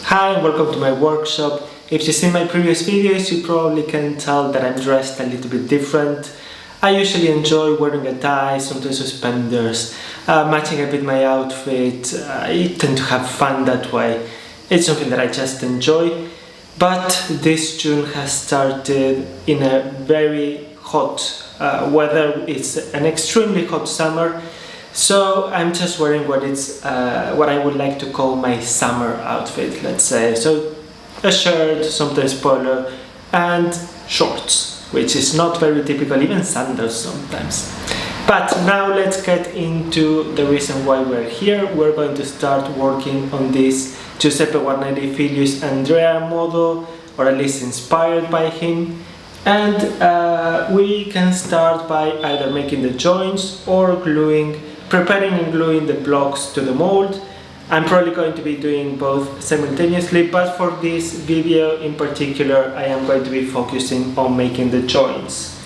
Hi and welcome to my workshop. If you've seen my previous videos, you probably can tell that I'm dressed a little bit different. I usually enjoy wearing a tie, sometimes suspenders, matching a bit my outfit. I tend to have fun that way. It's something that I just enjoy. But this June has started in a very hot weather. It's an extremely hot summer. So I'm just wearing what I would like to call my summer outfit, let's say. So a shirt, sometimes polo, and shorts, which is not very typical, even sandals sometimes. But now let's get into the reason why we're here. We're going to start working on this Giuseppe Guarneri Filius Andreae model, or at least inspired by him. And we can start by either making the joints or preparing and gluing the blocks to the mold. I'm probably going to be doing both simultaneously, but for this video in particular I am going to be focusing on making the joints.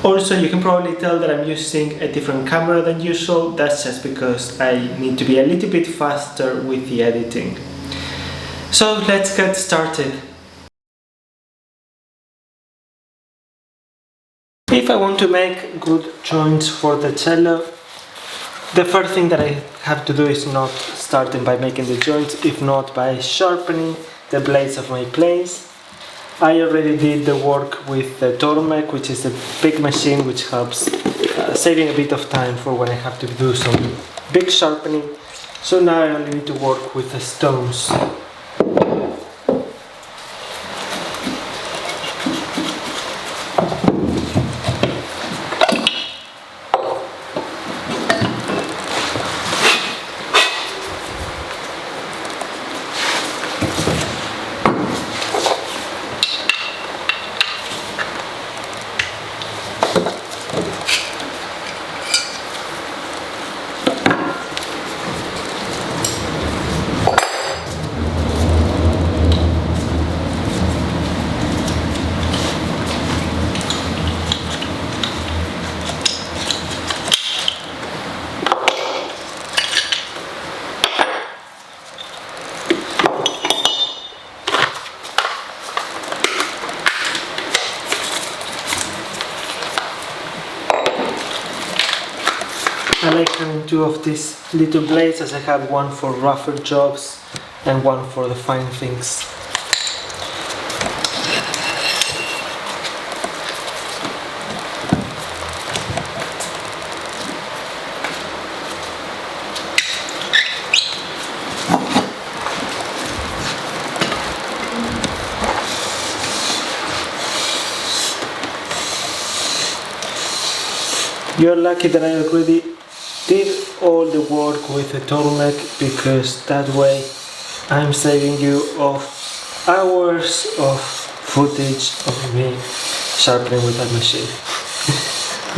Also, you can probably tell that I'm using a different camera than usual. That's just because I need to be a little bit faster with the editing. So let's get started. If I want to make good joints for the cello, the first thing that I have to do is not starting by making the joints, if not by sharpening the blades of my planes. I already did the work with the Tormek, which is a big machine which helps saving a bit of time for when I have to do some big sharpening. So now I only need to work with the stones. I like having two of these little blades, as I have one for rougher jobs and one for the fine things. You're lucky that I already did all the work with the Tormek, because that way I'm saving you of hours of footage of me sharpening with that machine.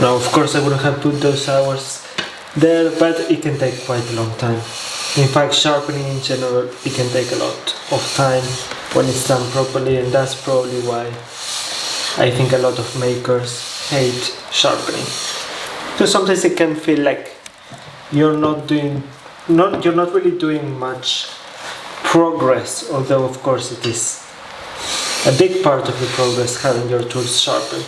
Now, of course, I wouldn't have put those hours there, but it can take quite a long time. In fact, sharpening in general, it can take a lot of time when it's done properly, and that's probably why I think a lot of makers hate sharpening. So sometimes it can feel like you're not really doing much progress, although of course it is a big part of the progress having your tools sharpened.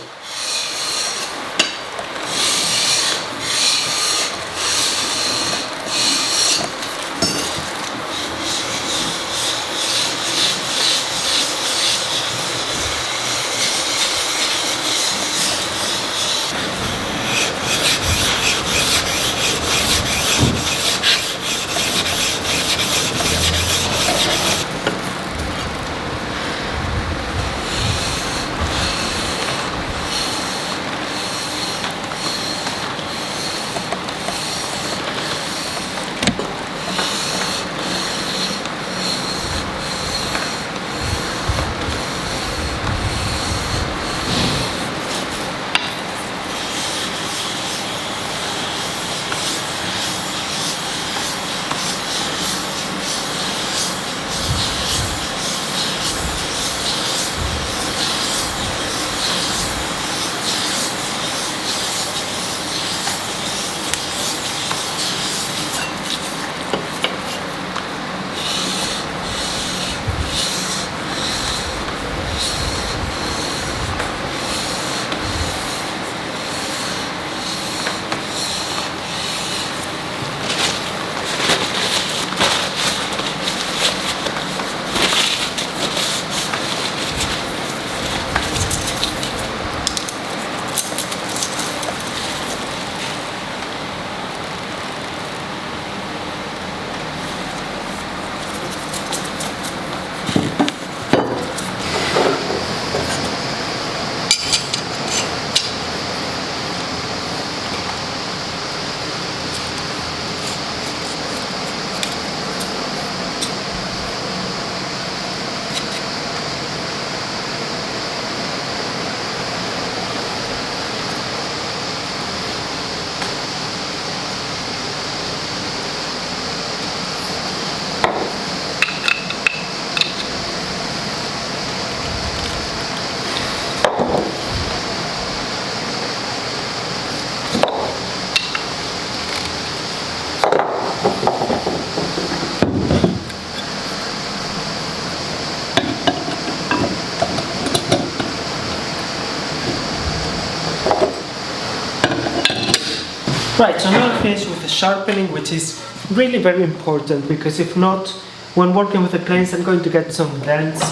Right, so now I finish with the sharpening, which is really very important, because if not, when working with the planes, I'm going to get some dents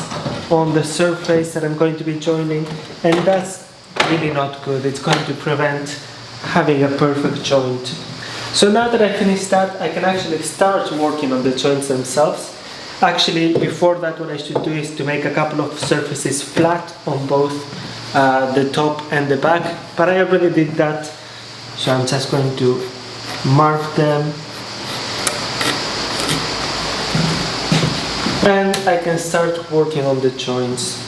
on the surface that I'm going to be joining, and that's really not good. It's going to prevent having a perfect joint. So now that I finished that, I can actually start working on the joints themselves. Actually, before that, what I should do is to make a couple of surfaces flat on both the top and the back, but I already did that, so I'm just going to mark them, and I can start working on the joints.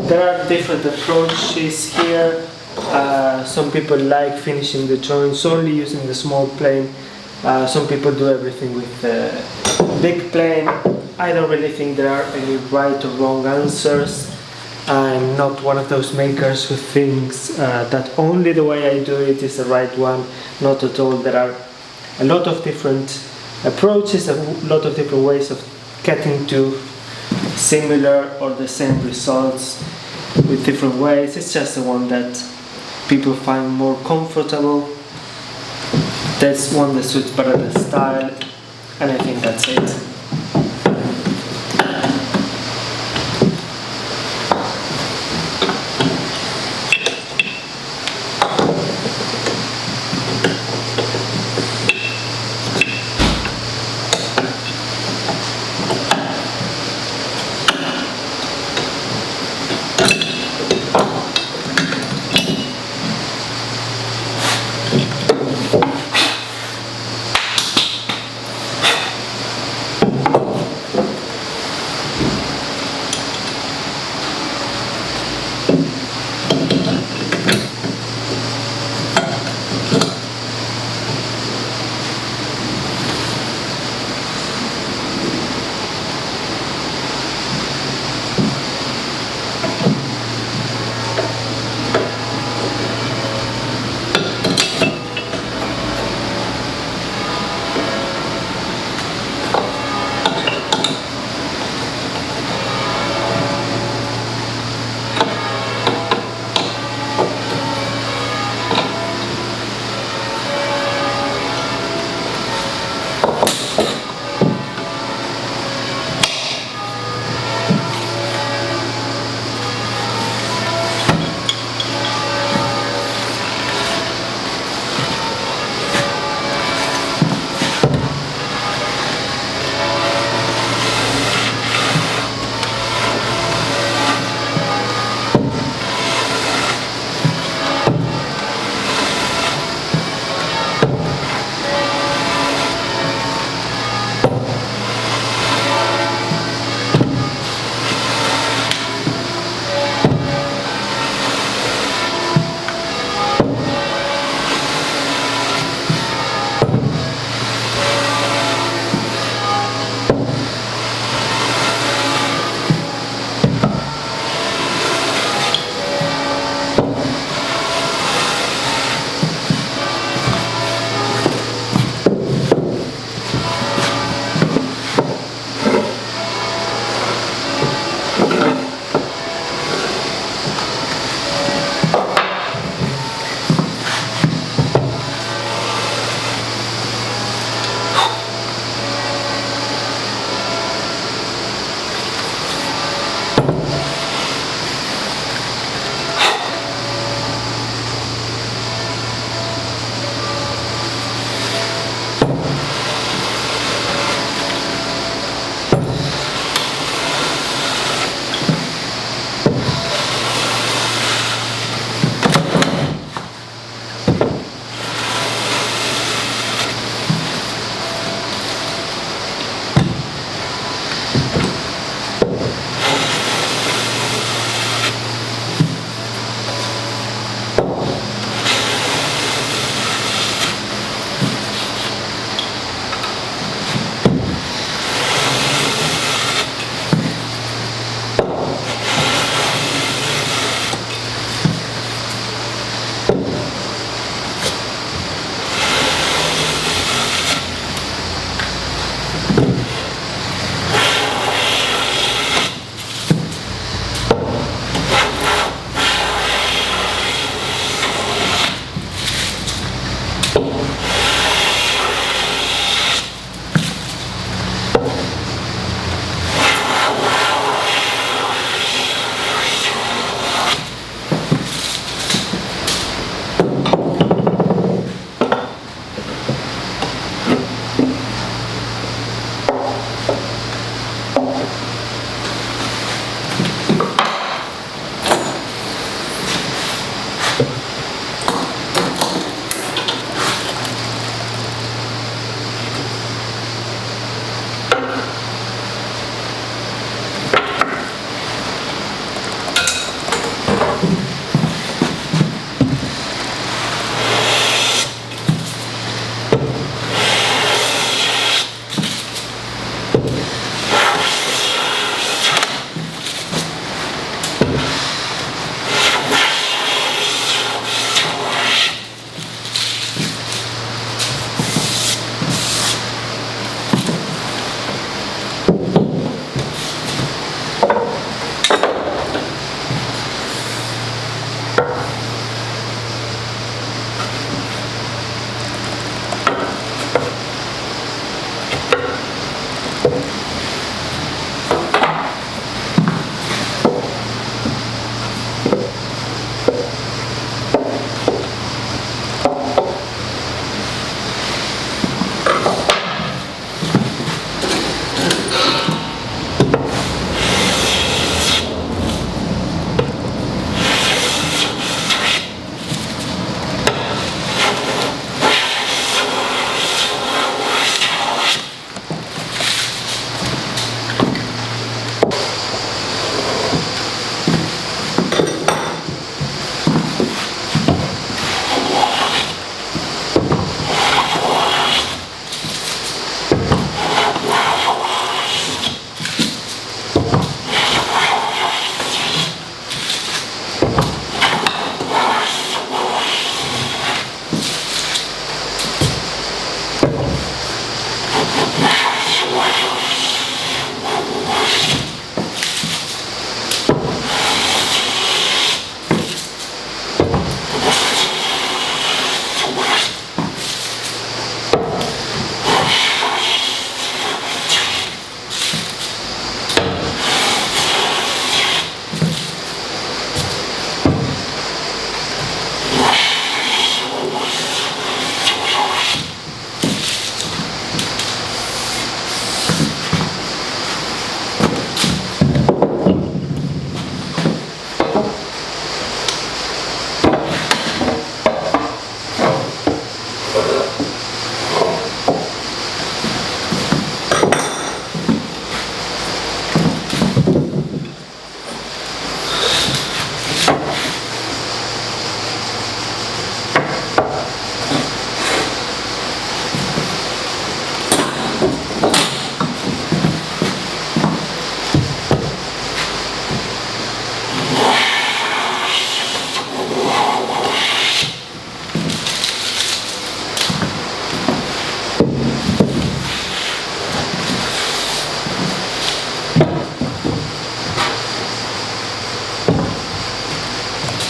There are different approaches here. Some people like finishing the joints only using the small plane. Some people do everything with the big plane. I don't really think there are any right or wrong answers. I'm not one of those makers who thinks that only the way I do it is the right one. Not at all. There are a lot of different approaches, a lot of different ways of getting to similar or the same results with different ways. It's just the one that people find more comfortable. That's one that suits better the style, and I think that's it.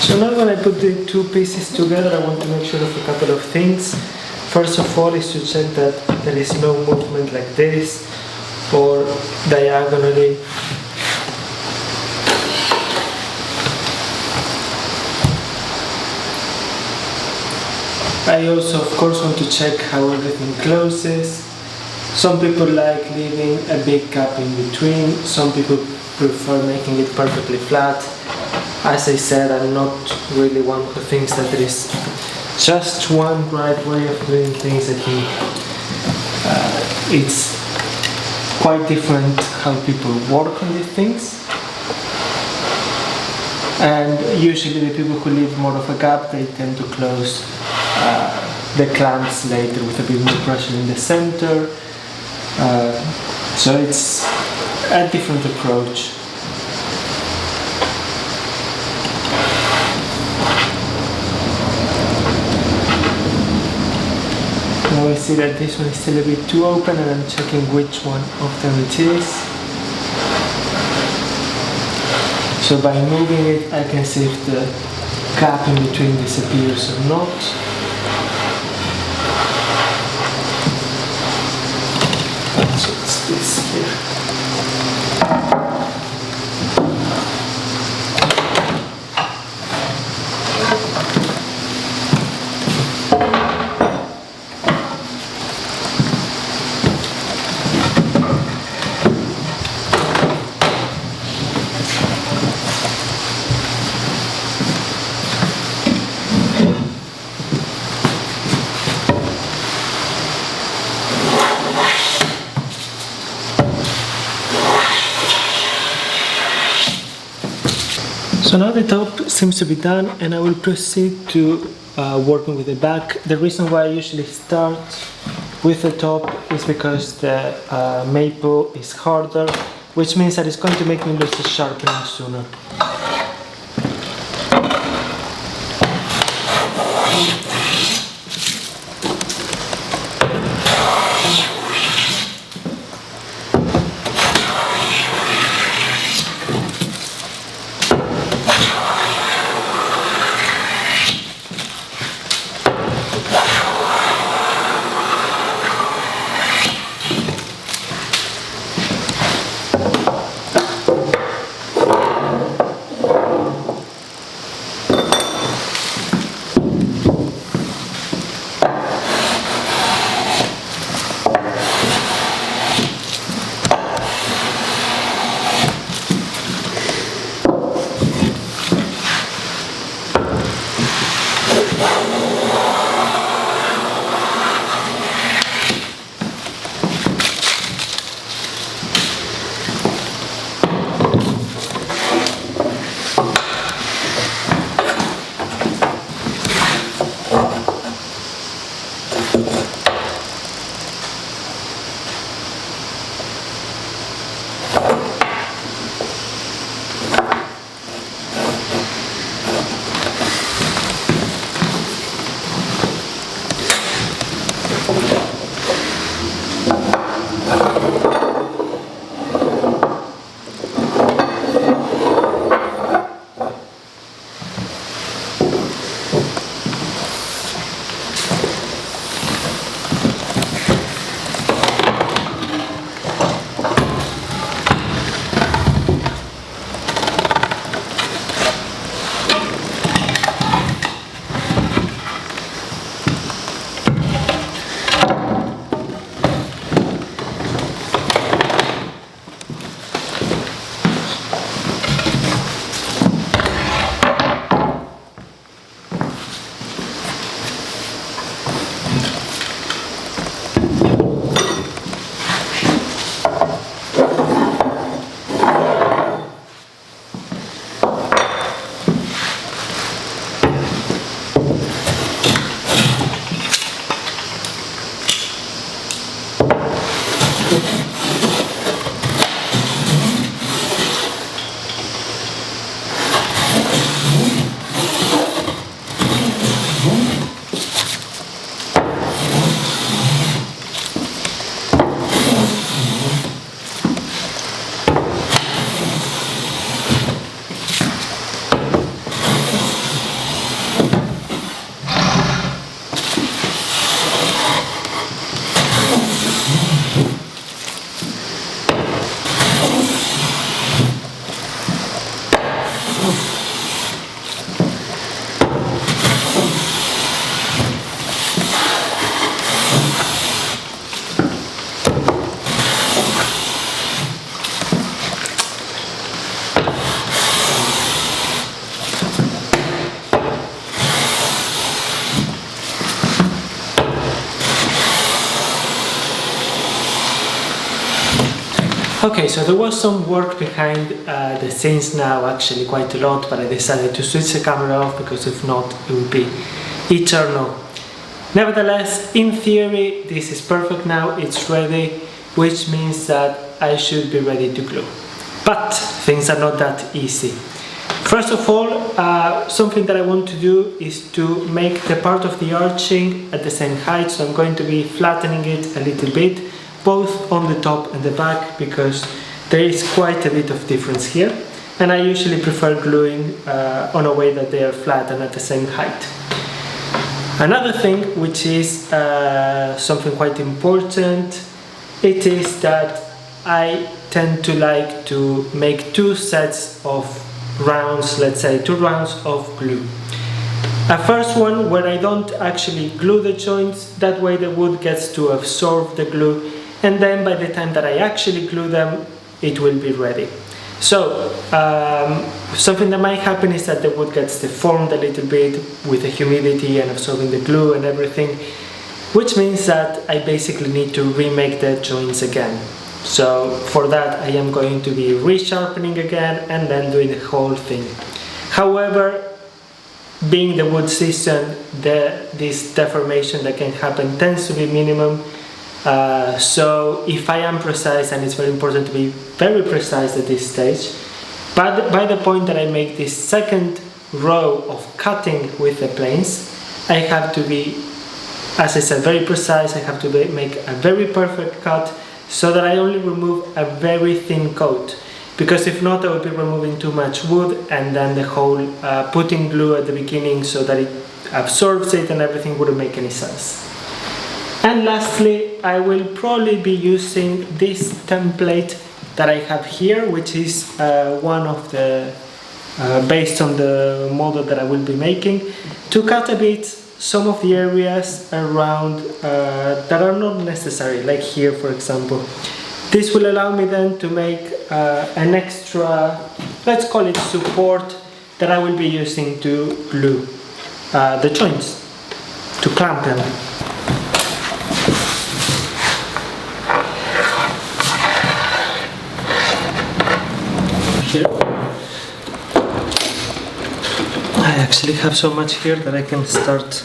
So now when I put the two pieces together, I want to make sure of a couple of things. First of all is to check that there is no movement like this or diagonally. I also of course want to check how everything closes. Some people like leaving a big gap in between, some people prefer making it perfectly flat. As I said, I'm not really one who thinks that there is just one right way of doing things. I think it's quite different how people work on these things. And usually the people who leave more of a gap, they tend to close the clamps later with a bit more pressure in the center. So it's a different approach. Now I see that this one is still a bit too open and I'm checking which one of them it is. So by moving it I can see if the gap in between disappears or not. So it's this here. So now the top seems to be done and I will proceed to working with the back. The reason why I usually start with the top is because the maple is harder, which means that it's going to make me lose the sharpening sooner. Okay, so there was some work behind the scenes now, actually quite a lot, but I decided to switch the camera off because if not it would be eternal. Nevertheless, in theory this is perfect now, it's ready, which means that I should be ready to glue. But things are not that easy. First of all, something that I want to do is to make the part of the arching at the same height, so I'm going to be flattening it a little bit, both on the top and the back, because there is quite a bit of difference here, and I usually prefer gluing on a way that they are flat and at the same height. Another thing, which is something quite important, it is that I tend to like to make two sets of rounds, let's say 2 rounds of glue. A first one where I don't actually glue the joints, that way the wood gets to absorb the glue, and then by the time that I actually glue them, it will be ready. So, something that might happen is that the wood gets deformed a little bit with the humidity and absorbing the glue and everything, which means that I basically need to remake the joints again. So for that I am going to be resharpening again and then doing the whole thing. However, being the wood season, this deformation that can happen tends to be minimum. So if I am precise, and it's very important to be very precise at this stage, but by the point that I make this second row of cutting with the planes, I have to be, as I said, very precise. I have to make a very perfect cut so that I only remove a very thin coat, because if not I would be removing too much wood, and then the whole putting glue at the beginning so that it absorbs it and everything wouldn't make any sense. And lastly, I will probably be using this template that I have here, which is one of the, based on the model that I will be making, to cut a bit some of the areas around that are not necessary, like here for example. This will allow me then to make an extra, let's call it support, that I will be using to glue the joints, to clamp them. Here. I actually have so much here that I can start.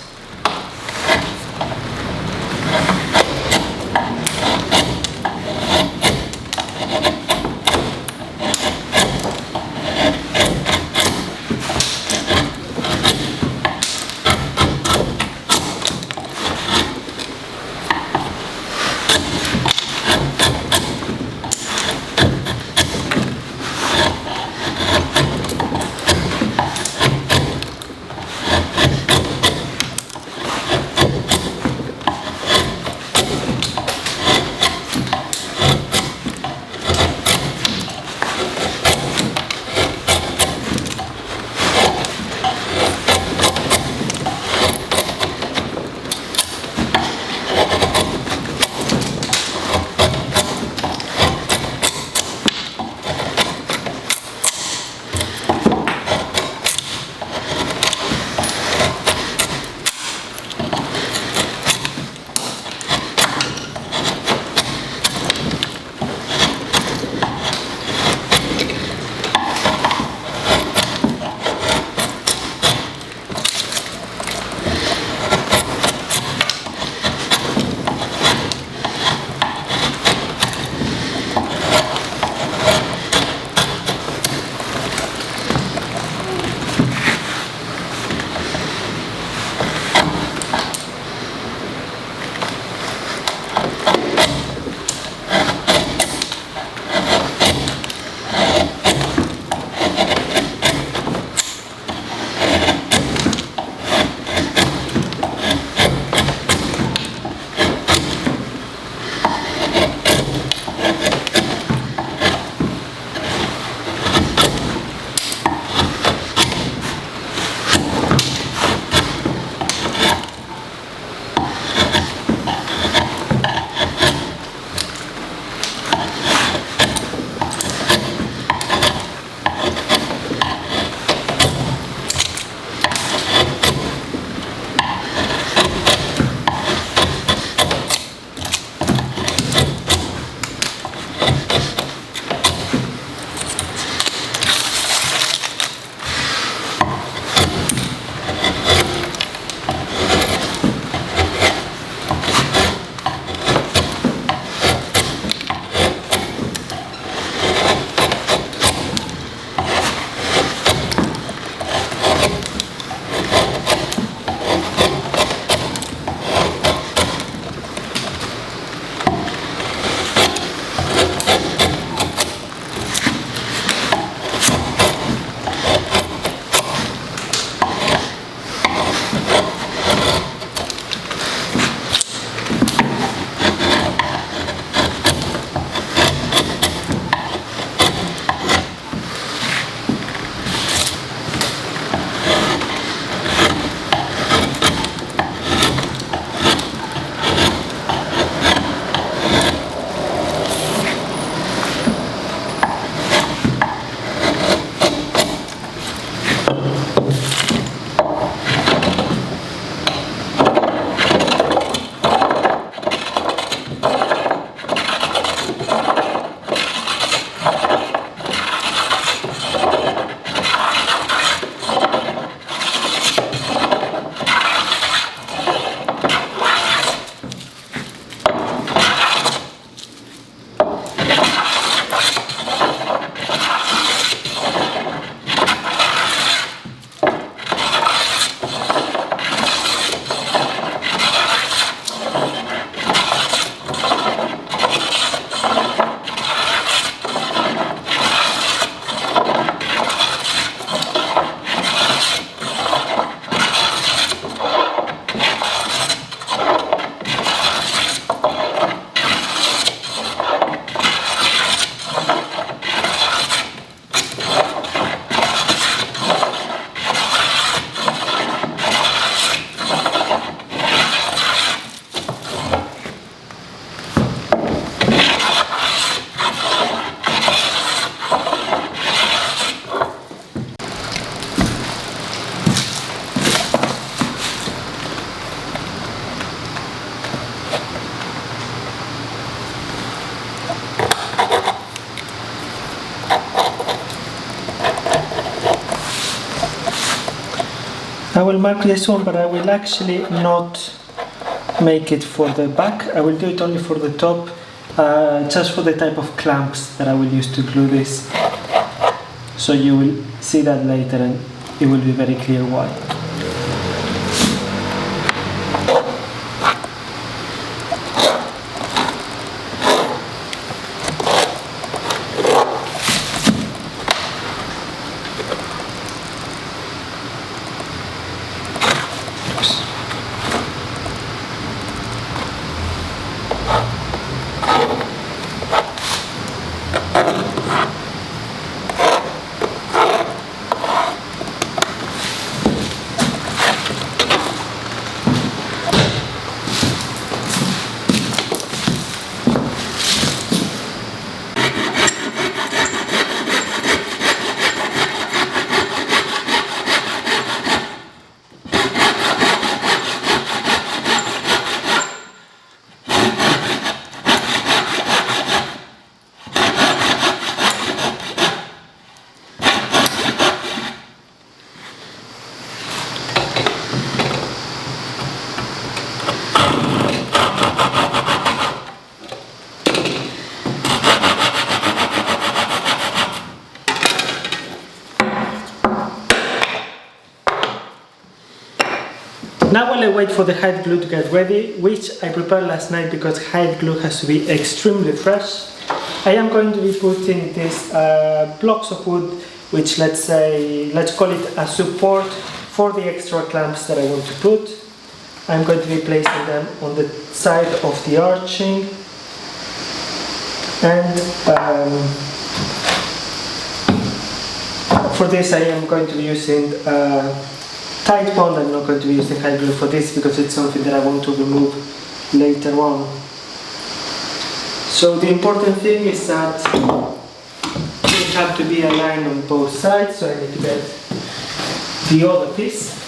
I will mark this one, but I will actually not make it for the back. I will do it only for the top, just for the type of clamps that I will use to glue this. So you will see that later and it will be very clear why. Now while I wait for the hide glue to get ready, which I prepared last night because hide glue has to be extremely fresh, I am going to be putting these blocks of wood, which let's call it a support for the extra clamps that I want to put. I'm going to be placing them on the side of the arching, and for this I am going to be using tight bond. I'm not going to be using hide glue for this because it's something that I want to remove later on. So the important thing is that they have to be aligned on both sides, so I need to get the other piece.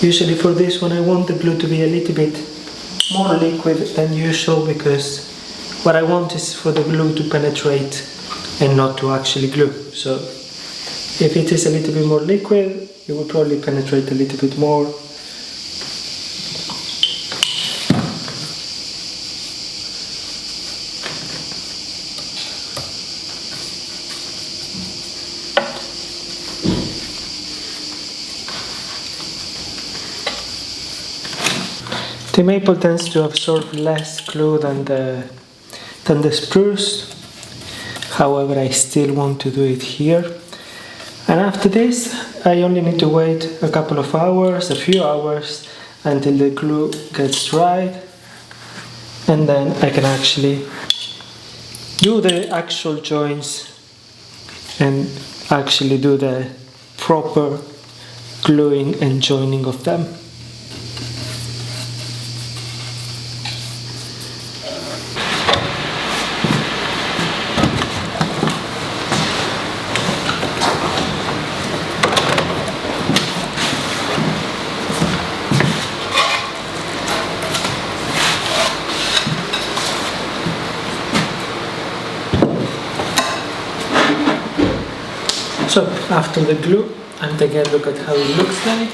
Usually for this one I want the glue to be a little bit more liquid than usual, because what I want is for the glue to penetrate and not to actually glue. So If it is a little bit more liquid, it will probably penetrate a little bit more. The maple tends to absorb less glue than the spruce. However, I still want to do it here. And after this, I only need to wait a couple of hours, a few hours, until the glue gets dry. And then I can actually do the actual joints and actually do the proper gluing and joining of them. So after the glue, I'm taking a look at how it looks like.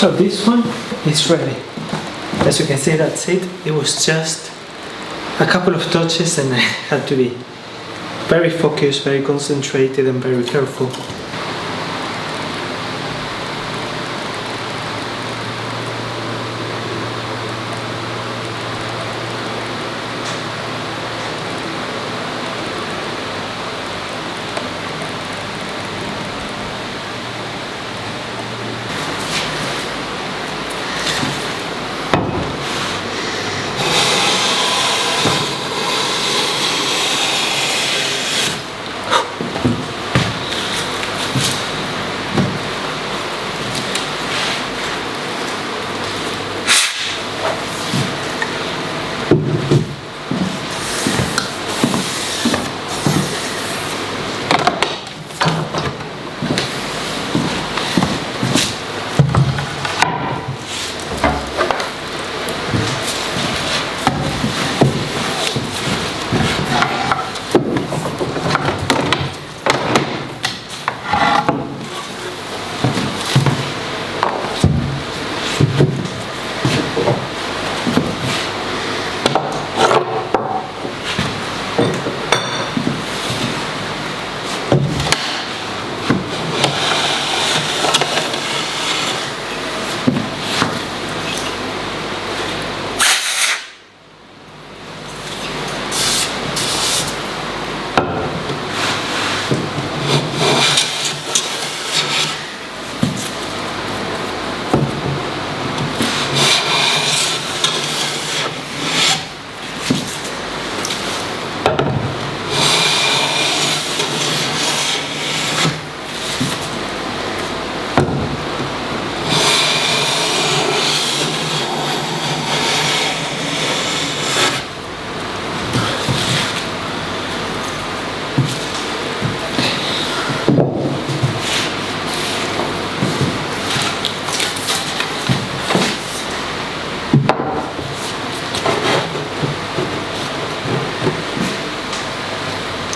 So this one is ready. As you can see, that's it. It was just a couple of touches and I had to be very focused, very concentrated and very careful.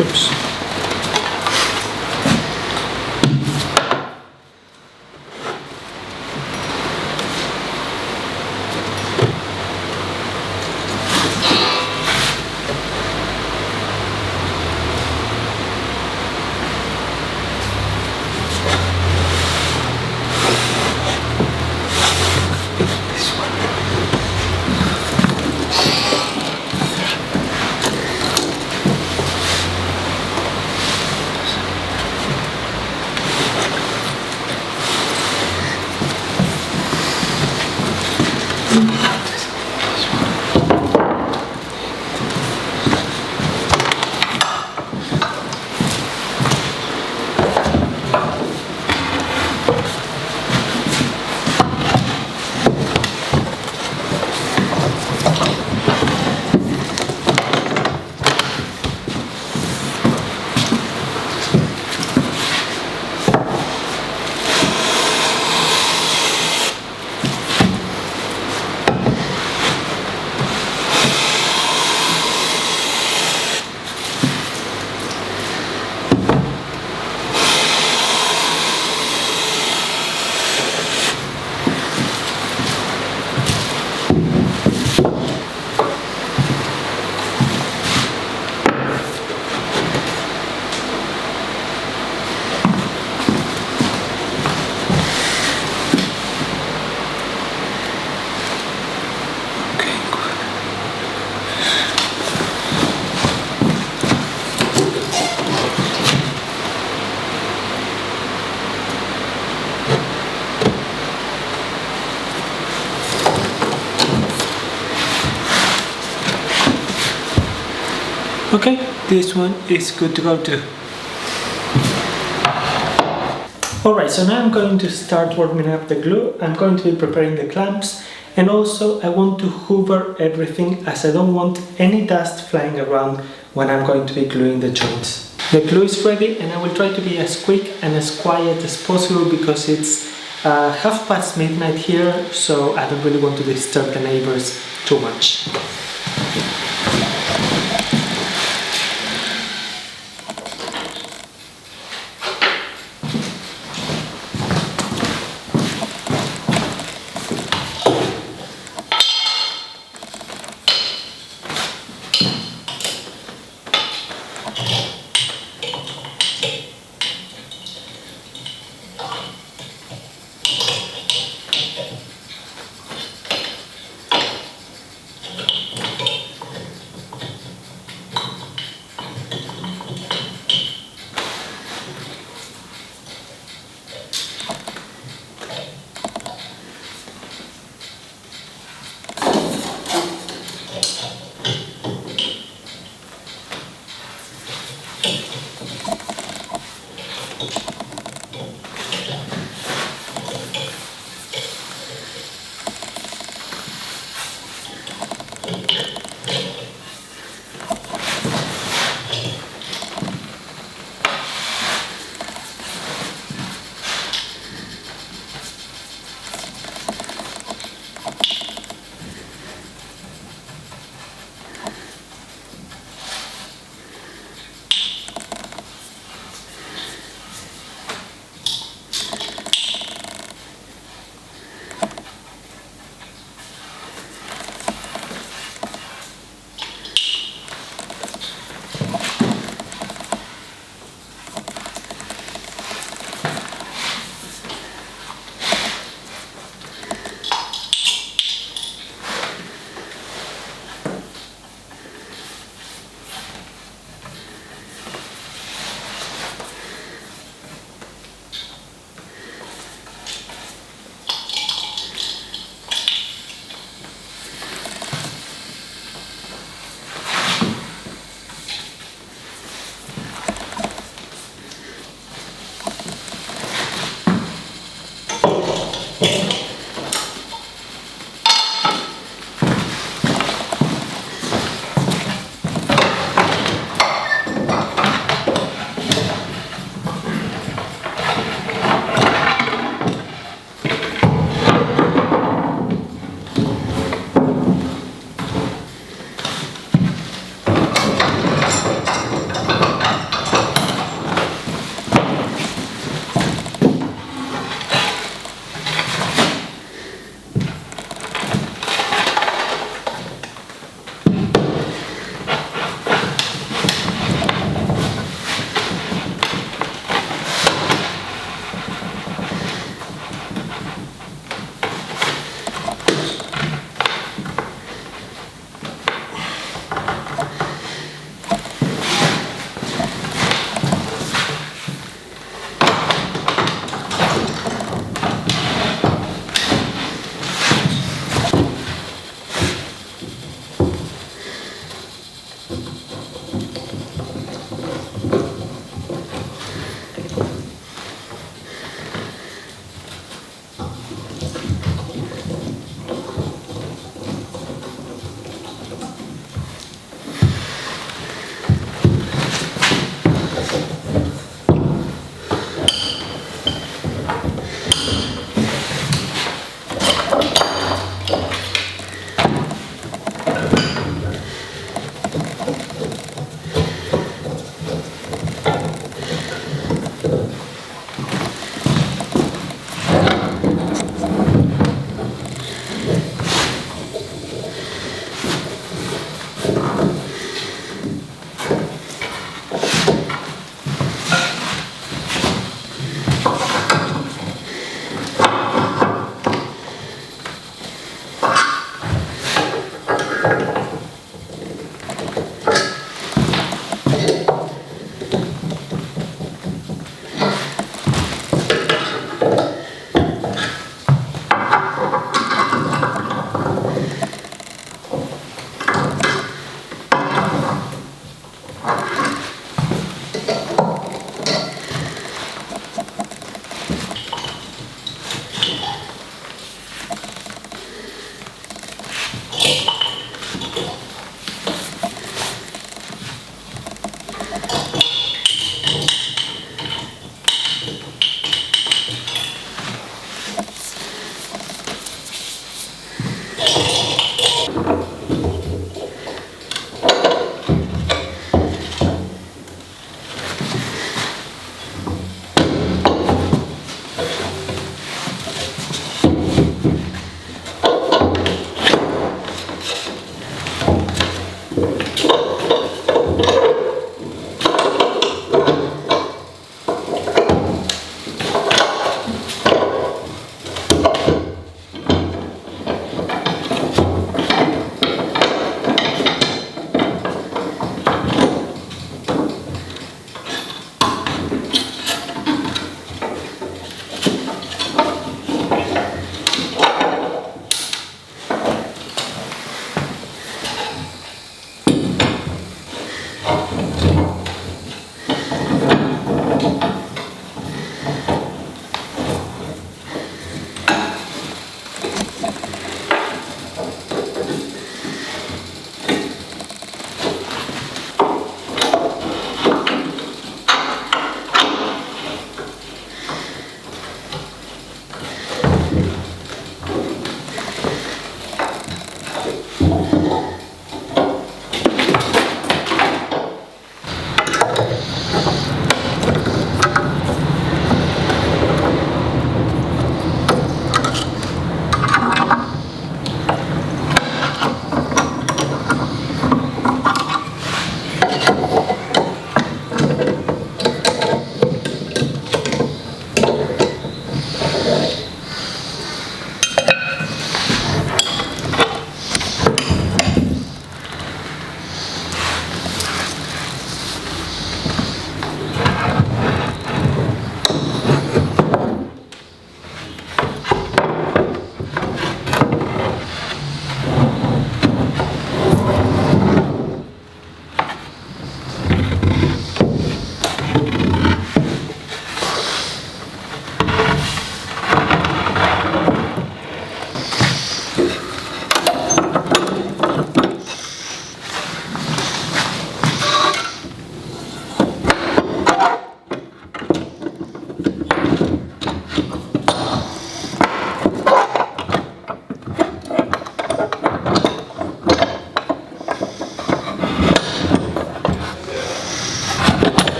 Oops. Okay, this one is good to go too. Alright, so now I'm going to start warming up the glue. I'm going to be preparing the clamps, and also I want to hoover everything as I don't want any dust flying around when I'm going to be gluing the joints. The glue is ready and I will try to be as quick and as quiet as possible because it's midnight here, so I don't really want to disturb the neighbors too much.